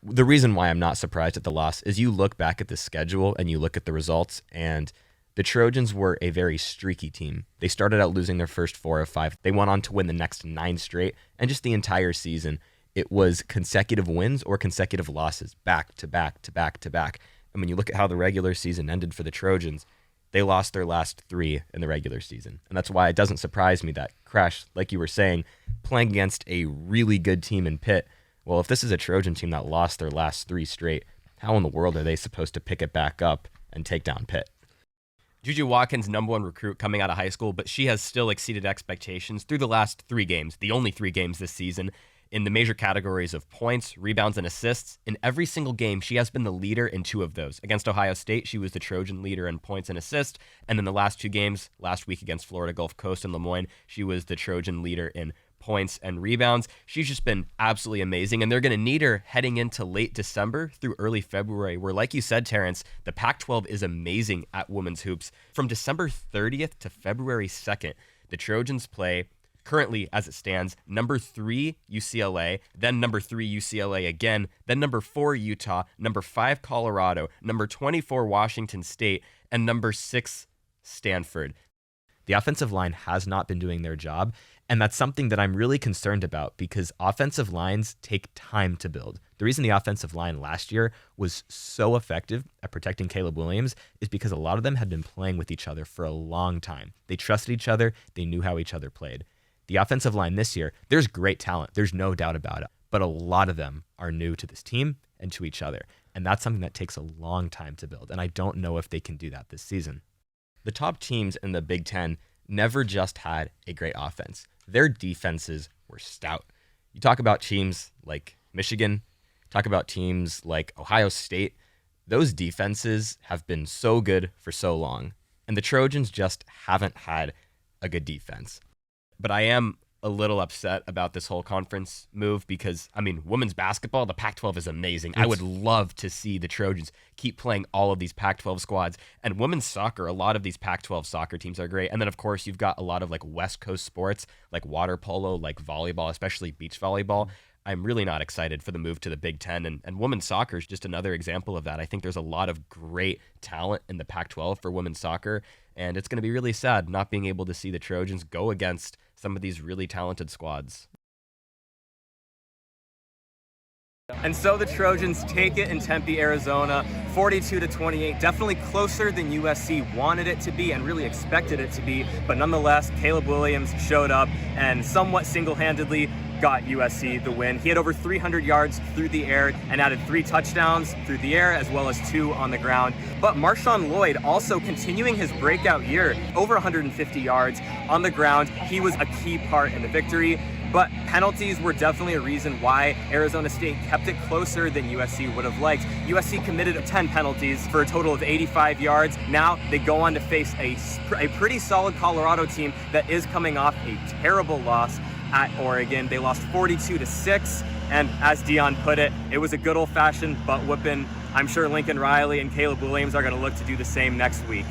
The reason why I'm not surprised at the loss is you look back at the schedule and you look at the results, and the Trojans were a very streaky team. They started out losing their first 4 of 5. They went on to win the next 9 straight, and just the entire season, it was consecutive wins or consecutive losses, back to back to back to back. And when you look at how the regular season ended for the Trojans, they lost their last 3 in the regular season. And that's why it doesn't surprise me that Crash, like you were saying, playing against a really good team in Pitt. Well, if this is a Trojan team that lost their last 3 straight, how in the world are they supposed to pick it back up and take down Pitt? Juju Watkins, #1 recruit coming out of high school, but she has still exceeded expectations through the last 3 games, the only 3 games this season, in the major categories of points, rebounds, and assists. In every single game, she has been the leader in 2 of those. Against Ohio State, she was the Trojan leader in points and assists. And then the last 2 games, last week against Florida Gulf Coast and Lemoyne, she was the Trojan leader in points and rebounds. She's just been absolutely amazing, and they're going to need her heading into late December through early February, where, like you said, Terrence, the Pac-12 is amazing at women's hoops. From December 30th to February 2nd, the Trojans play, currently as it stands, number 3 UCLA, then number 3 UCLA again, then number 4 Utah, number 5 Colorado, number 24 Washington State, and number 6 Stanford. The offensive line has not been doing their job, and that's something that I'm really concerned about because offensive lines take time to build. The reason the offensive line last year was so effective at protecting Caleb Williams is because a lot of them had been playing with each other for a long time. They trusted each other. They knew how each other played. The offensive line this year, there's great talent. There's no doubt about it. But a lot of them are new to this team and to each other. And that's something that takes a long time to build. And I don't know if they can do that this season. The top teams in the Big Ten never just had a great offense. Their defenses were stout. You talk about teams like Michigan, talk about teams like Ohio State. Those defenses have been so good for so long. And the Trojans just haven't had a good defense. But I am a little upset about this whole conference move because, I mean, women's basketball, the Pac-12 is amazing. I would love to see the Trojans keep playing all of these Pac-12 squads. And women's soccer, a lot of these Pac-12 soccer teams are great. And then, of course, you've got a lot of like West Coast sports, like water polo, like volleyball, especially beach volleyball. I'm really not excited for the move to the Big Ten, and women's soccer is just another example of that. I think there's a lot of great talent in the Pac-12 for women's soccer, and it's going to be really sad not being able to see the Trojans go against some of these really talented squads. And so the Trojans take it in Tempe, Arizona, 42-28. Definitely closer than USC wanted it to be and really expected it to be. But nonetheless, Caleb Williams showed up and somewhat single-handedly got USC the win. He had over 300 yards through the air and added 3 touchdowns through the air as well as 2 on the ground. But Marshawn Lloyd also continuing his breakout year, over 150 yards on the ground. He was a key part in the victory. But penalties were definitely a reason why Arizona State kept it closer than USC would have liked. USC committed 10 penalties for a total of 85 yards. Now they go on to face a pretty solid Colorado team that is coming off a terrible loss at Oregon. They lost 42-6. And as Dion put it, it was a good old-fashioned butt whooping. I'm sure Lincoln Riley and Caleb Williams are going to look to do the same next week.